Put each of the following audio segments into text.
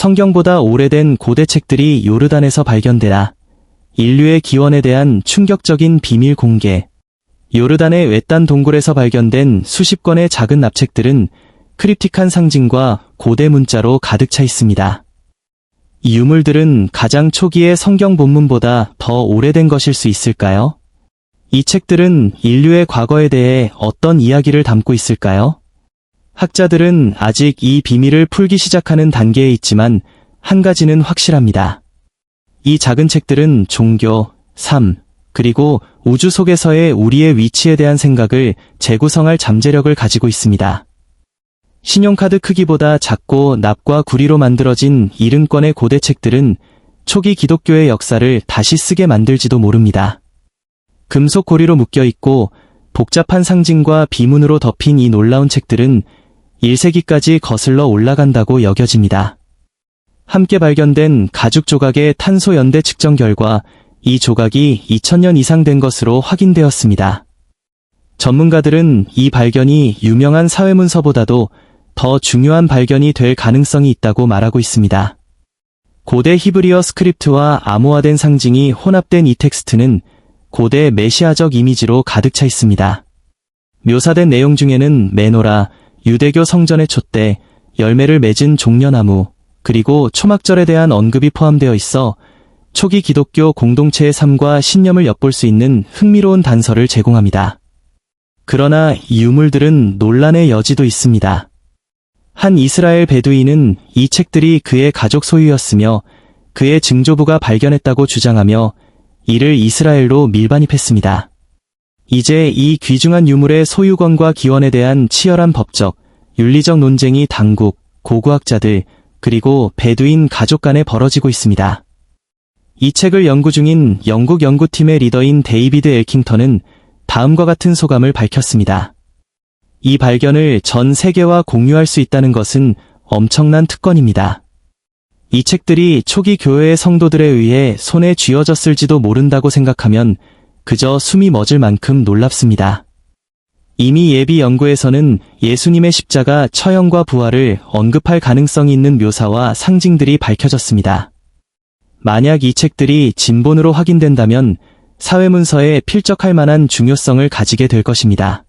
성경보다 오래된 고대 책들이 요르단에서 발견되라. 인류의 기원에 대한 충격적인 비밀 공개. 요르단의 외딴 동굴에서 발견된 수십 권의 작은 납책들은 크립틱한 상징과 고대 문자로 가득 차 있습니다. 이 유물들은 가장 초기의 성경 본문보다 더 오래된 것일 수 있을까요? 이 책들은 인류의 과거에 대해 어떤 이야기를 담고 있을까요? 학자들은 아직 이 비밀을 풀기 시작하는 단계에 있지만 한 가지는 확실합니다. 이 작은 책들은 종교, 삶, 그리고 우주 속에서의 우리의 위치에 대한 생각을 재구성할 잠재력을 가지고 있습니다. 신용카드 크기보다 작고 납과 구리로 만들어진 70권의 고대 책들은 초기 기독교의 역사를 다시 쓰게 만들지도 모릅니다. 금속 고리로 묶여 있고 복잡한 상징과 비문으로 덮인 이 놀라운 책들은 1세기까지 거슬러 올라간다고 여겨집니다. 함께 발견된 가죽 조각의 탄소 연대 측정 결과 이 조각이 2000년 이상 된 것으로 확인되었습니다. 전문가들은 이 발견이 유명한 사회문서보다도 더 중요한 발견이 될 가능성이 있다고 말하고 있습니다. 고대 히브리어 스크립트와 암호화된 상징이 혼합된 이 텍스트는 고대 메시아적 이미지로 가득 차 있습니다. 묘사된 내용 중에는 메노라, 유대교 성전의 촛대, 열매를 맺은 종려나무, 그리고 초막절에 대한 언급이 포함되어 있어 초기 기독교 공동체의 삶과 신념을 엿볼 수 있는 흥미로운 단서를 제공합니다. 그러나 이 유물들은 논란의 여지도 있습니다. 한 이스라엘 베두인은 이 책들이 그의 가족 소유였으며 그의 증조부가 발견했다고 주장하며 이를 이스라엘로 밀반입했습니다. 이제 이 귀중한 유물의 소유권과 기원에 대한 치열한 법적, 윤리적 논쟁이 당국, 고고학자들, 그리고 베두인 가족 간에 벌어지고 있습니다. 이 책을 연구 중인 영국 연구팀의 리더인 데이비드 엘킹턴은 다음과 같은 소감을 밝혔습니다. 이 발견을 전 세계와 공유할 수 있다는 것은 엄청난 특권입니다. 이 책들이 초기 교회의 성도들에 의해 손에 쥐어졌을지도 모른다고 생각하면 그저 숨이 멎을 만큼 놀랍습니다. 이미 예비 연구에서는 예수님의 십자가 처형과 부활을 언급할 가능성이 있는 묘사와 상징들이 밝혀졌습니다. 만약 이 책들이 진본으로 확인된다면 사회문서에 필적할 만한 중요성을 가지게 될 것입니다.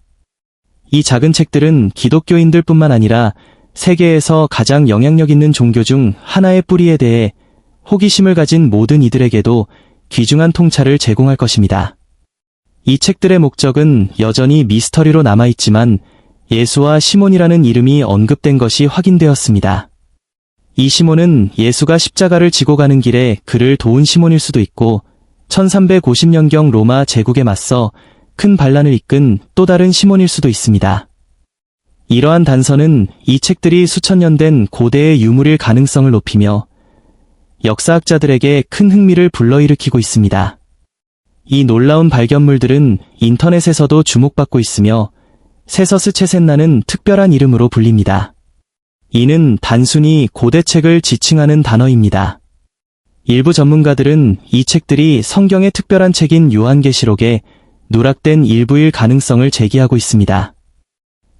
이 작은 책들은 기독교인들뿐만 아니라 세계에서 가장 영향력 있는 종교 중 하나의 뿌리에 대해 호기심을 가진 모든 이들에게도 귀중한 통찰을 제공할 것입니다. 이 책들의 목적은 여전히 미스터리로 남아있지만 예수와 시몬이라는 이름이 언급된 것이 확인되었습니다. 이 시몬은 예수가 십자가를 지고 가는 길에 그를 도운 시몬일 수도 있고 1350년경 로마 제국에 맞서 큰 반란을 이끈 또 다른 시몬일 수도 있습니다. 이러한 단서는 이 책들이 수천 년 된 고대의 유물일 가능성을 높이며 역사학자들에게 큰 흥미를 불러일으키고 있습니다. 이 놀라운 발견물들은 인터넷에서도 주목받고 있으며 세서스 체센나는 특별한 이름으로 불립니다. 이는 단순히 고대 책을 지칭하는 단어입니다. 일부 전문가들은 이 책들이 성경의 특별한 책인 요한계시록에 누락된 일부일 가능성을 제기하고 있습니다.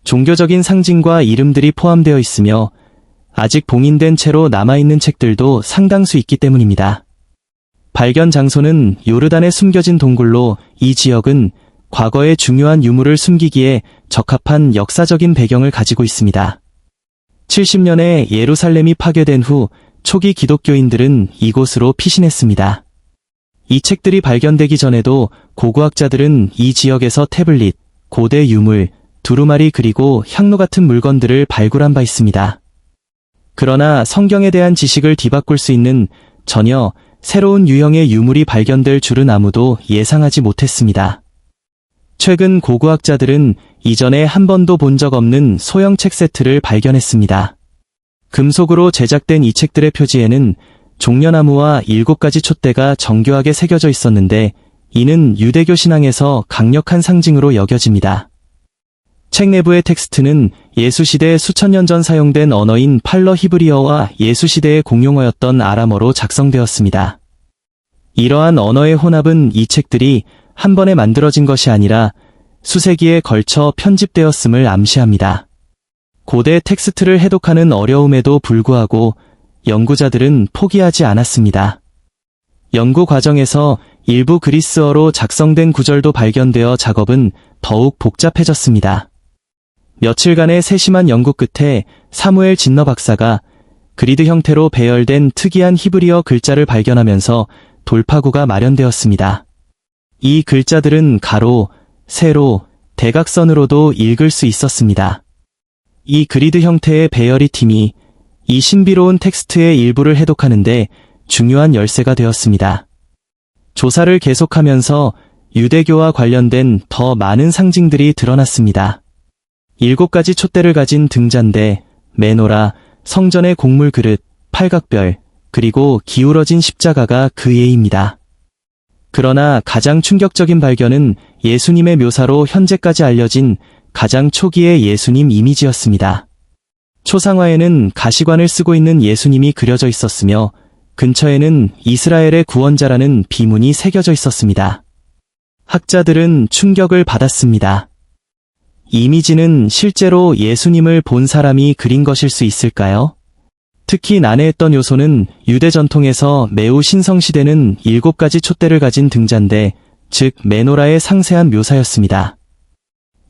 종교적인 상징과 이름들이 포함되어 있으며 아직 봉인된 채로 남아있는 책들도 상당수 있기 때문입니다. 발견 장소는 요르단에 숨겨진 동굴로 이 지역은 과거의 중요한 유물을 숨기기에 적합한 역사적인 배경을 가지고 있습니다. 70년에 예루살렘이 파괴된 후 초기 기독교인들은 이곳으로 피신했습니다. 이 책들이 발견되기 전에도 고고학자들은 이 지역에서 태블릿, 고대 유물, 두루마리 그리고 향로 같은 물건들을 발굴한 바 있습니다. 그러나 성경에 대한 지식을 뒤바꿀 수 있는 전혀 새로운 유형의 유물이 발견될 줄은 아무도 예상하지 못했습니다. 최근 고고학자들은 이전에 한 번도 본 적 없는 소형 책 세트를 발견했습니다. 금속으로 제작된 이 책들의 표지에는 종려나무와 7가지 촛대가 정교하게 새겨져 있었는데 이는 유대교 신앙에서 강력한 상징으로 여겨집니다. 책 내부의 텍스트는 예수시대 수천 년 전 사용된 언어인 팔러 히브리어와 예수시대의 공용어였던 아람어로 작성되었습니다. 이러한 언어의 혼합은 이 책들이 한 번에 만들어진 것이 아니라 수세기에 걸쳐 편집되었음을 암시합니다. 고대 텍스트를 해독하는 어려움에도 불구하고 연구자들은 포기하지 않았습니다. 연구 과정에서 일부 그리스어로 작성된 구절도 발견되어 작업은 더욱 복잡해졌습니다. 며칠간의 세심한 연구 끝에 사무엘 진너 박사가 그리드 형태로 배열된 특이한 히브리어 글자를 발견하면서 돌파구가 마련되었습니다. 이 글자들은 가로, 세로, 대각선으로도 읽을 수 있었습니다. 이 그리드 형태의 배열이 팀이 이 신비로운 텍스트의 일부를 해독하는데 중요한 열쇠가 되었습니다. 조사를 계속하면서 유대교와 관련된 더 많은 상징들이 드러났습니다. 7가지 촛대를 가진 등잔대, 메노라, 성전의 곡물 그릇, 팔각별, 그리고 기울어진 십자가가 그 예입니다. 그러나 가장 충격적인 발견은 예수님의 묘사로 현재까지 알려진 가장 초기의 예수님 이미지였습니다. 초상화에는 가시관을 쓰고 있는 예수님이 그려져 있었으며 근처에는 이스라엘의 구원자라는 비문이 새겨져 있었습니다. 학자들은 충격을 받았습니다. 이미지는 실제로 예수님을 본 사람이 그린 것일 수 있을까요? 특히 난해했던 요소는 유대 전통에서 매우 신성시되는 7가지 촛대를 가진 등잔대, 즉 메노라의 상세한 묘사였습니다.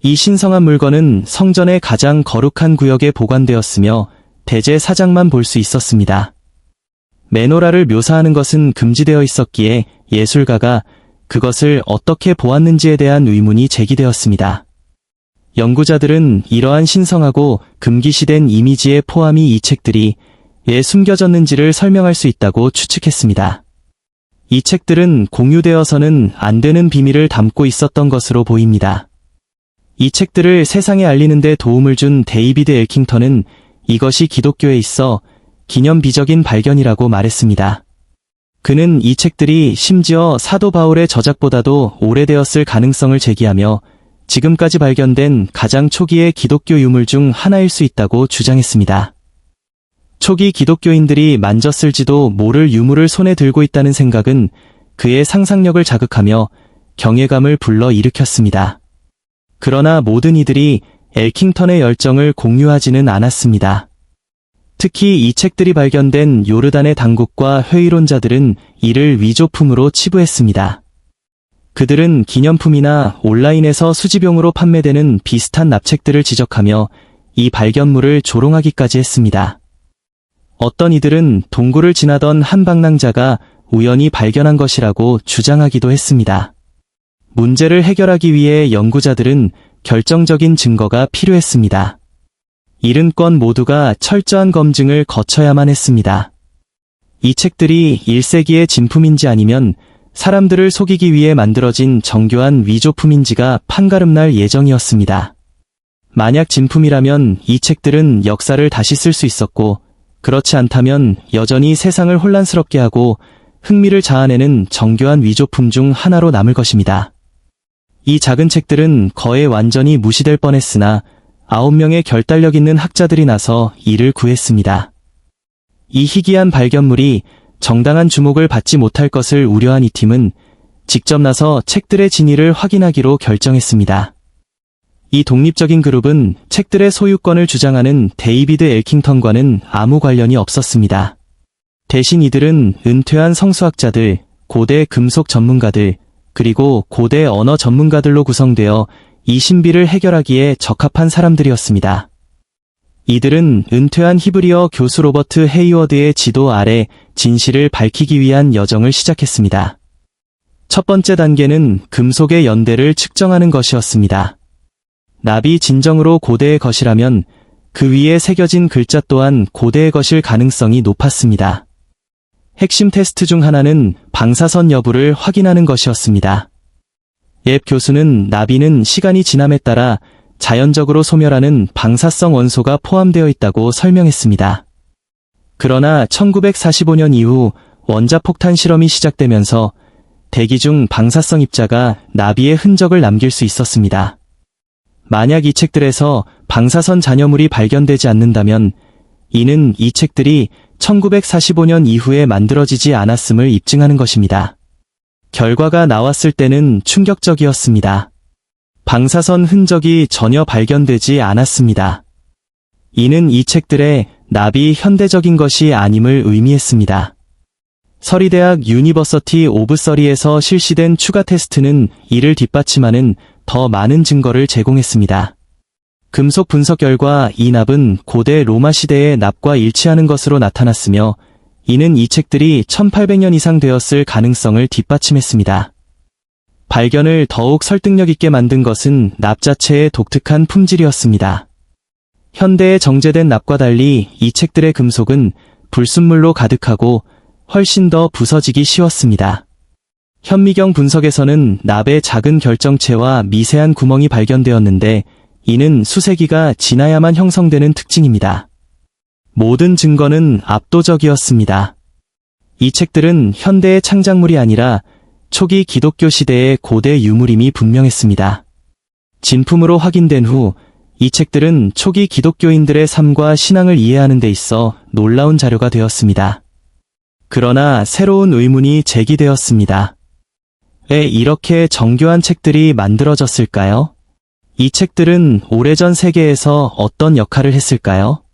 이 신성한 물건은 성전의 가장 거룩한 구역에 보관되었으며 대제 사장만 볼 수 있었습니다. 메노라를 묘사하는 것은 금지되어 있었기에 예술가가 그것을 어떻게 보았는지에 대한 의문이 제기되었습니다. 연구자들은 이러한 신성하고 금기시된 이미지의 포함이 이 책들이 왜 숨겨졌는지를 설명할 수 있다고 추측했습니다. 이 책들은 공유되어서는 안 되는 비밀을 담고 있었던 것으로 보입니다. 이 책들을 세상에 알리는 데 도움을 준 데이비드 엘킹턴은 이것이 기독교에 있어 기념비적인 발견이라고 말했습니다. 그는 이 책들이 심지어 사도 바울의 저작보다도 오래되었을 가능성을 제기하며 지금까지 발견된 가장 초기의 기독교 유물 중 하나일 수 있다고 주장했습니다. 초기 기독교인들이 만졌을지도 모를 유물을 손에 들고 있다는 생각은 그의 상상력을 자극하며 경외감을 불러일으켰습니다. 그러나 모든 이들이 엘킹턴의 열정을 공유하지는 않았습니다. 특히 이 책들이 발견된 요르단의 당국과 회의론자들은 이를 위조품으로 치부했습니다. 그들은 기념품이나 온라인에서 수집용으로 판매되는 비슷한 납책들을 지적하며 이 발견물을 조롱하기까지 했습니다. 어떤 이들은 동굴을 지나던 한 방랑자가 우연히 발견한 것이라고 주장하기도 했습니다. 문제를 해결하기 위해 연구자들은 결정적인 증거가 필요했습니다. 70건 모두가 철저한 검증을 거쳐야만 했습니다. 이 책들이 1세기의 진품인지 아니면 사람들을 속이기 위해 만들어진 정교한 위조품인지가 판가름날 예정이었습니다. 만약 진품이라면 이 책들은 역사를 다시 쓸 수 있었고, 그렇지 않다면 여전히 세상을 혼란스럽게 하고 흥미를 자아내는 정교한 위조품 중 하나로 남을 것입니다. 이 작은 책들은 거의 완전히 무시될 뻔했으나 9명의 결단력 있는 학자들이 나서 이를 구했습니다. 이 희귀한 발견물이 정당한 주목을 받지 못할 것을 우려한 이 팀은 직접 나서 책들의 진위를 확인하기로 결정했습니다. 이 독립적인 그룹은 책들의 소유권을 주장하는 데이비드 엘킹턴과는 아무 관련이 없었습니다. 대신 이들은 은퇴한 성수학자들, 고대 금속 전문가들, 그리고 고대 언어 전문가들로 구성되어 이 신비를 해결하기에 적합한 사람들이었습니다. 이들은 은퇴한 히브리어 교수 로버트 헤이워드의 지도 아래 진실을 밝히기 위한 여정을 시작했습니다. 첫 번째 단계는 금속의 연대를 측정하는 것이었습니다. 납이 진정으로 고대의 것이라면 그 위에 새겨진 글자 또한 고대의 것일 가능성이 높았습니다. 핵심 테스트 중 하나는 방사선 여부를 확인하는 것이었습니다. 앱 교수는 나비는 시간이 지남에 따라 자연적으로 소멸하는 방사성 원소가 포함되어 있다고 설명했습니다. 그러나 1945년 이후 원자폭탄 실험이 시작되면서 대기 중 방사성 입자가 나비의 흔적을 남길 수 있었습니다. 만약 이 책들에서 방사선 잔여물이 발견되지 않는다면 이는 이 책들이 1945년 이후에 만들어지지 않았음을 입증하는 것입니다. 결과가 나왔을 때는 충격적이었습니다. 방사선 흔적이 전혀 발견되지 않았습니다. 이는 이 책들에 납이 현대적인 것이 아님을 의미했습니다. 서리대학 유니버서티 오브 서리에서 실시된 추가 테스트는 이를 뒷받침하는 더 많은 증거를 제공했습니다. 금속 분석 결과 이 납은 고대 로마 시대의 납과 일치하는 것으로 나타났으며 이는 이 책들이 1800년 이상 되었을 가능성을 뒷받침했습니다. 발견을 더욱 설득력 있게 만든 것은 납 자체의 독특한 품질이었습니다. 현대에 정제된 납과 달리 이 책들의 금속은 불순물로 가득하고 훨씬 더 부서지기 쉬웠습니다. 현미경 분석에서는 납의 작은 결정체와 미세한 구멍이 발견되었는데 이는 수세기가 지나야만 형성되는 특징입니다. 모든 증거는 압도적이었습니다. 이 책들은 현대의 창작물이 아니라 초기 기독교 시대의 고대 유물임이 분명했습니다. 진품으로 확인된 후 이 책들은 초기 기독교인들의 삶과 신앙을 이해하는 데 있어 놀라운 자료가 되었습니다. 그러나 새로운 의문이 제기되었습니다. 왜 이렇게 정교한 책들이 만들어졌을까요? 이 책들은 오래전 세계에서 어떤 역할을 했을까요?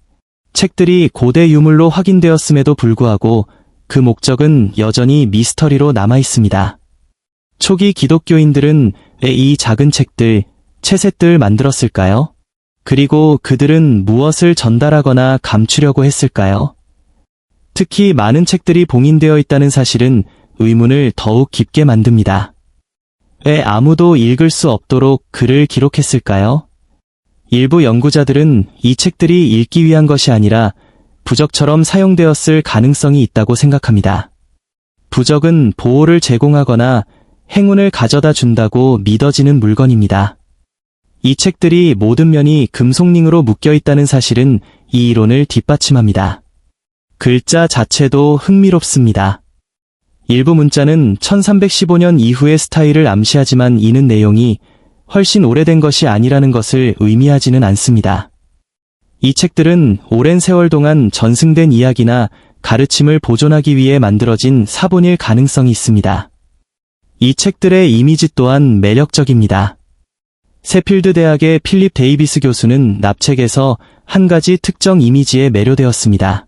책들이 고대 유물로 확인되었음에도 불구하고 그 목적은 여전히 미스터리로 남아있습니다. 초기 기독교인들은 왜 이 작은 책들, 채셋들을 만들었을까요? 그리고 그들은 무엇을 전달하거나 감추려고 했을까요? 특히 많은 책들이 봉인되어 있다는 사실은 의문을 더욱 깊게 만듭니다. 왜 아무도 읽을 수 없도록 글을 기록했을까요? 일부 연구자들은 이 책들이 읽기 위한 것이 아니라 부적처럼 사용되었을 가능성이 있다고 생각합니다. 부적은 보호를 제공하거나 행운을 가져다 준다고 믿어지는 물건입니다. 이 책들이 모든 면이 금속링으로 묶여 있다는 사실은 이 이론을 뒷받침합니다. 글자 자체도 흥미롭습니다. 일부 문자는 1315년 이후의 스타일을 암시하지만 이는 내용이 훨씬 오래된 것이 아니라는 것을 의미하지는 않습니다. 이 책들은 오랜 세월 동안 전승된 이야기나 가르침을 보존하기 위해 만들어진 사본일 가능성이 있습니다. 이 책들의 이미지 또한 매력적입니다. 세필드 대학의 필립 데이비스 교수는 납책에서 한 가지 특정 이미지에 매료되었습니다.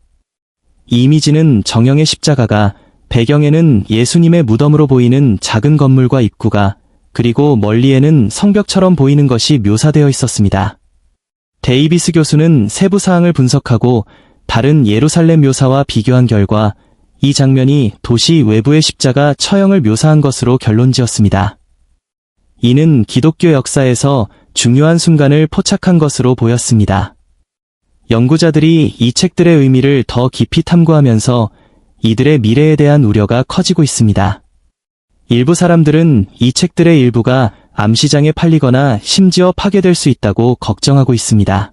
이 이미지는 정형의 십자가가, 배경에는 예수님의 무덤으로 보이는 작은 건물과 입구가, 그리고 멀리에는 성벽처럼 보이는 것이 묘사되어 있었습니다. 데이비스 교수는 세부 사항을 분석하고 다른 예루살렘 묘사와 비교한 결과 이 장면이 도시 외부의 십자가 처형을 묘사한 것으로 결론지었습니다. 이는 기독교 역사에서 중요한 순간을 포착한 것으로 보였습니다. 연구자들이 이 책들의 의미를 더 깊이 탐구하면서 이들의 미래에 대한 우려가 커지고 있습니다. 일부 사람들은 이 책들의 일부가 암시장에 팔리거나 심지어 파괴될 수 있다고 걱정하고 있습니다.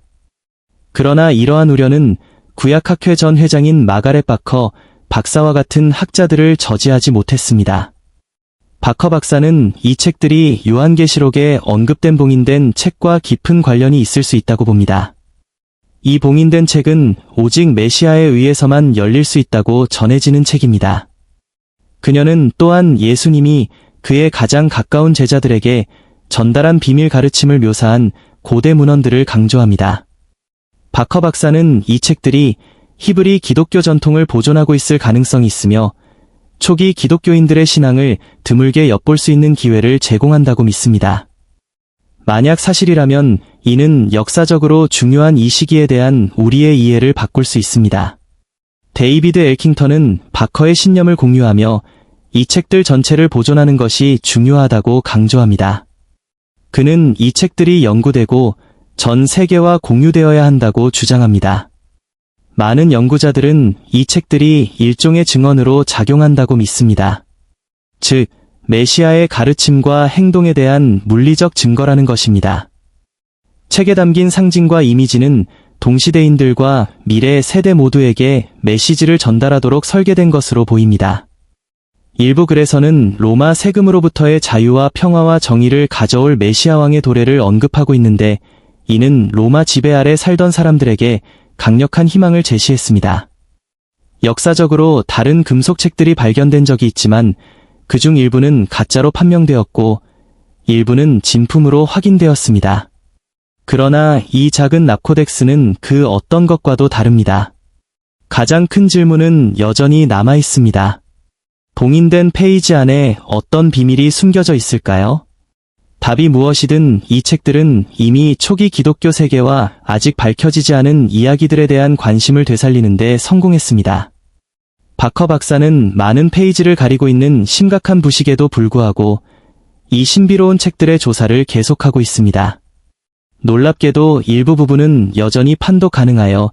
그러나 이러한 우려는 구약학회 전 회장인 마가렛 바커 박사와 같은 학자들을 저지하지 못했습니다. 바커 박사는 이 책들이 요한계시록에 언급된 봉인된 책과 깊은 관련이 있을 수 있다고 봅니다. 이 봉인된 책은 오직 메시아에 의해서만 열릴 수 있다고 전해지는 책입니다. 그녀는 또한 예수님이 그의 가장 가까운 제자들에게 전달한 비밀 가르침을 묘사한 고대 문헌들을 강조합니다. 바커 박사는 이 책들이 히브리 기독교 전통을 보존하고 있을 가능성이 있으며 초기 기독교인들의 신앙을 드물게 엿볼 수 있는 기회를 제공한다고 믿습니다. 만약 사실이라면 이는 역사적으로 중요한 이 시기에 대한 우리의 이해를 바꿀 수 있습니다. 데이비드 엘킹턴은 바커의 신념을 공유하며 이 책들 전체를 보존하는 것이 중요하다고 강조합니다. 그는 이 책들이 연구되고 전 세계와 공유되어야 한다고 주장합니다. 많은 연구자들은 이 책들이 일종의 증언으로 작용한다고 믿습니다. 즉, 메시아의 가르침과 행동에 대한 물리적 증거라는 것입니다. 책에 담긴 상징과 이미지는 동시대인들과 미래 세대 모두에게 메시지를 전달하도록 설계된 것으로 보입니다. 일부 글에서는 로마 세금으로부터의 자유와 평화와 정의를 가져올 메시아 왕의 도래를 언급하고 있는데 이는 로마 지배 아래 살던 사람들에게 강력한 희망을 제시했습니다. 역사적으로 다른 금속책들이 발견된 적이 있지만 그중 일부는 가짜로 판명되었고 일부는 진품으로 확인되었습니다. 그러나 이 작은 납코덱스는 그 어떤 것과도 다릅니다. 가장 큰 질문은 여전히 남아 있습니다. 봉인된 페이지 안에 어떤 비밀이 숨겨져 있을까요? 답이 무엇이든 이 책들은 이미 초기 기독교 세계와 아직 밝혀지지 않은 이야기들에 대한 관심을 되살리는 데 성공했습니다. 바커 박사는 많은 페이지를 가리고 있는 심각한 부식에도 불구하고 이 신비로운 책들의 조사를 계속하고 있습니다. 놀랍게도 일부 부분은 여전히 판독 가능하여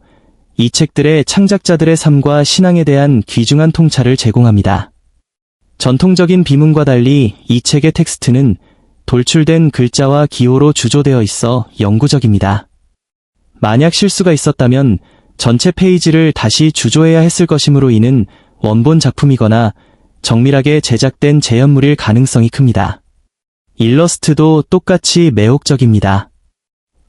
이 책들의 창작자들의 삶과 신앙에 대한 귀중한 통찰을 제공합니다. 전통적인 비문과 달리 이 책의 텍스트는 돌출된 글자와 기호로 주조되어 있어 영구적입니다. 만약 실수가 있었다면 전체 페이지를 다시 주조해야 했을 것이므로 이는 원본 작품이거나 정밀하게 제작된 재현물일 가능성이 큽니다. 일러스트도 똑같이 매혹적입니다.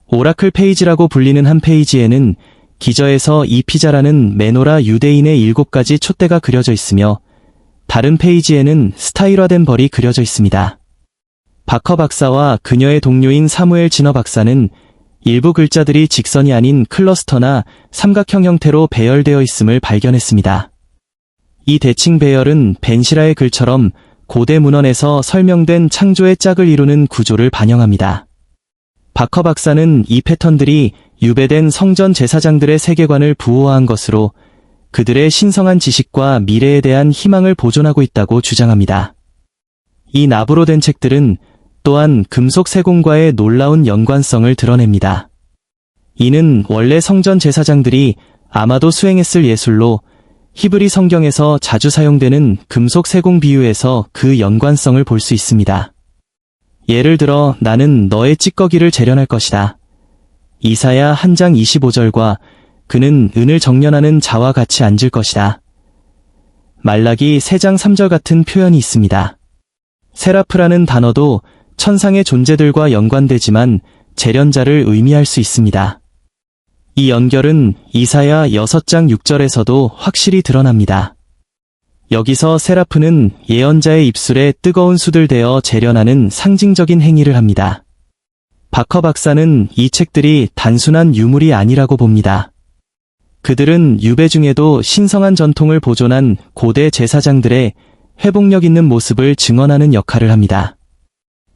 오라클 페이지라고 불리는 한 페이지에는 기저에서 이 피자라는 메노라 유대인의 7가지 촛대가 그려져 있으며 다른 페이지에는 스타일화된 벌이 그려져 있습니다. 바커 박사와 그녀의 동료인 사무엘 지너 박사는 일부 글자들이 직선이 아닌 클러스터나 삼각형 형태로 배열되어 있음을 발견했습니다. 이 대칭 배열은 벤시라의 글처럼 고대 문헌에서 설명된 창조의 짝을 이루는 구조를 반영합니다. 바커 박사는 이 패턴들이 유배된 성전 제사장들의 세계관을 부호화한 것으로 그들의 신성한 지식과 미래에 대한 희망을 보존하고 있다고 주장합니다. 이 납으로 된 책들은 또한 금속 세공과의 놀라운 연관성을 드러냅니다. 이는 원래 성전 제사장들이 아마도 수행했을 예술로 히브리 성경에서 자주 사용되는 금속 세공 비유에서 그 연관성을 볼 수 있습니다. 예를 들어 나는 너의 찌꺼기를 재련할 것이다. 이사야 1장 25절과 그는 은을 정련하는 자와 같이 앉을 것이다. 말라기 3장 3절 같은 표현이 있습니다. 세라프라는 단어도 천상의 존재들과 연관되지만 재련자를 의미할 수 있습니다. 이 연결은 이사야 6장 6절에서도 확실히 드러납니다. 여기서 세라프는 예언자의 입술에 뜨거운 숯을 대어 재련하는 상징적인 행위를 합니다. 바커 박사는 이 책들이 단순한 유물이 아니라고 봅니다. 그들은 유배 중에도 신성한 전통을 보존한 고대 제사장들의 회복력 있는 모습을 증언하는 역할을 합니다.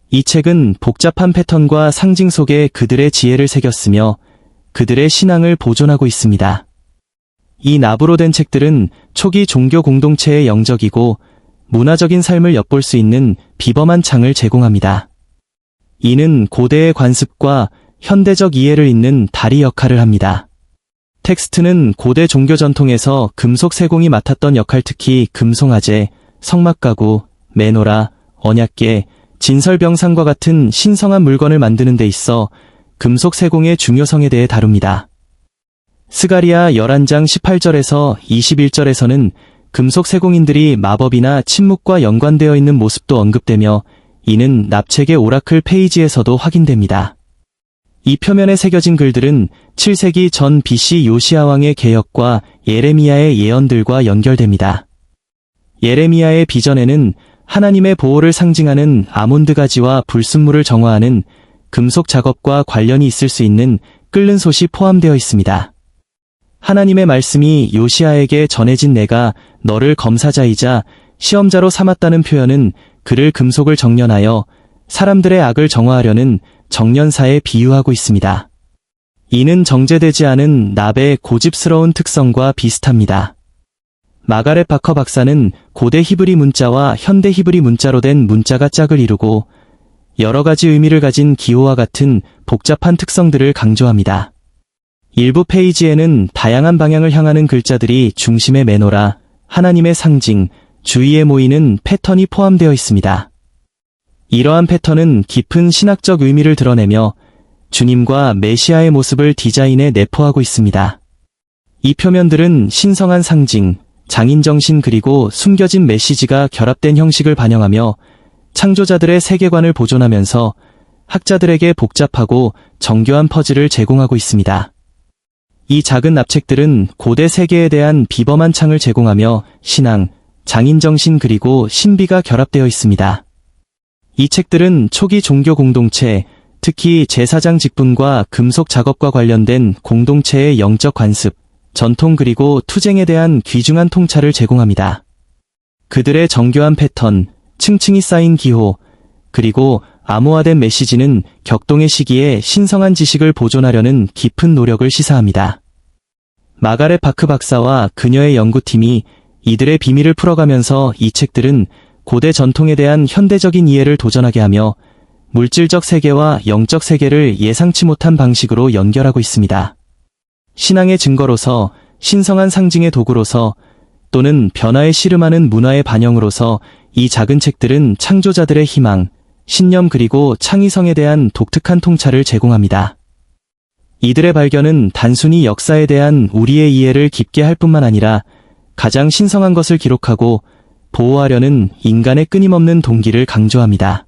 이 책은 복잡한 패턴과 상징 속에 그들의 지혜를 새겼으며 그들의 신앙을 보존하고 있습니다. 이 납으로 된 책들은 초기 종교 공동체의 영적이고 문화적인 삶을 엿볼 수 있는 비범한 창을 제공합니다. 이는 고대의 관습과 현대적 이해를 잇는 다리 역할을 합니다. 텍스트는 고대 종교 전통에서 금속 세공이 맡았던 역할, 특히 금송아제, 성막가구, 메노라, 언약궤, 진설병상과 같은 신성한 물건을 만드는 데 있어 금속 세공의 중요성에 대해 다룹니다. 스가리야 11장 18절에서 21절에서는 금속 세공인들이 마법이나 침묵과 연관되어 있는 모습도 언급되며 이는 납책의 오라클 페이지에서도 확인됩니다. 이 표면에 새겨진 글들은 7세기 전 BC 요시야 왕의 개혁과 예레미야의 예언들과 연결됩니다. 예레미야의 비전에는 하나님의 보호를 상징하는 아몬드 가지와 불순물을 정화하는 금속 작업과 관련이 있을 수 있는 끓는 솥이 포함되어 있습니다. 하나님의 말씀이 요시야에게 전해진 내가 너를 검사자이자 시험자로 삼았다는 표현은 그를 금속을 정련하여 사람들의 악을 정화하려는 정련사에 비유하고 있습니다. 이는 정제되지 않은 납의 고집스러운 특성과 비슷합니다. 마가렛 바커 박사는 고대 히브리 문자와 현대 히브리 문자로 된 문자가 짝을 이루고 여러 가지 의미를 가진 기호와 같은 복잡한 특성들을 강조합니다. 일부 페이지에는 다양한 방향을 향하는 글자들이 중심의 메노라, 하나님의 상징, 주위에 모이는 패턴이 포함되어 있습니다. 이러한 패턴은 깊은 신학적 의미를 드러내며 주님과 메시아의 모습을 디자인에 내포하고 있습니다. 이 표면들은 신성한 상징, 장인정신 그리고 숨겨진 메시지가 결합된 형식을 반영하며 창조자들의 세계관을 보존하면서 학자들에게 복잡하고 정교한 퍼즐을 제공하고 있습니다. 이 작은 납책들은 고대 세계에 대한 비범한 창을 제공하며 신앙, 장인정신 그리고 신비가 결합되어 있습니다. 이 책들은 초기 종교 공동체, 특히 제사장 직분과 금속 작업과 관련된 공동체의 영적 관습, 전통 그리고 투쟁에 대한 귀중한 통찰을 제공합니다. 그들의 정교한 패턴, 층층이 쌓인 기호, 그리고 암호화된 메시지는 격동의 시기에 신성한 지식을 보존하려는 깊은 노력을 시사합니다. 마가렛 바크 박사와 그녀의 연구팀이 이들의 비밀을 풀어가면서 이 책들은 고대 전통에 대한 현대적인 이해를 도전하게 하며 물질적 세계와 영적 세계를 예상치 못한 방식으로 연결하고 있습니다. 신앙의 증거로서, 신성한 상징의 도구로서, 또는 변화에 씨름하는 문화의 반영으로서 이 작은 책들은 창조자들의 희망, 신념 그리고 창의성에 대한 독특한 통찰을 제공합니다. 이들의 발견은 단순히 역사에 대한 우리의 이해를 깊게 할 뿐만 아니라 가장 신성한 것을 기록하고 보호하려는 인간의 끊임없는 동기를 강조합니다.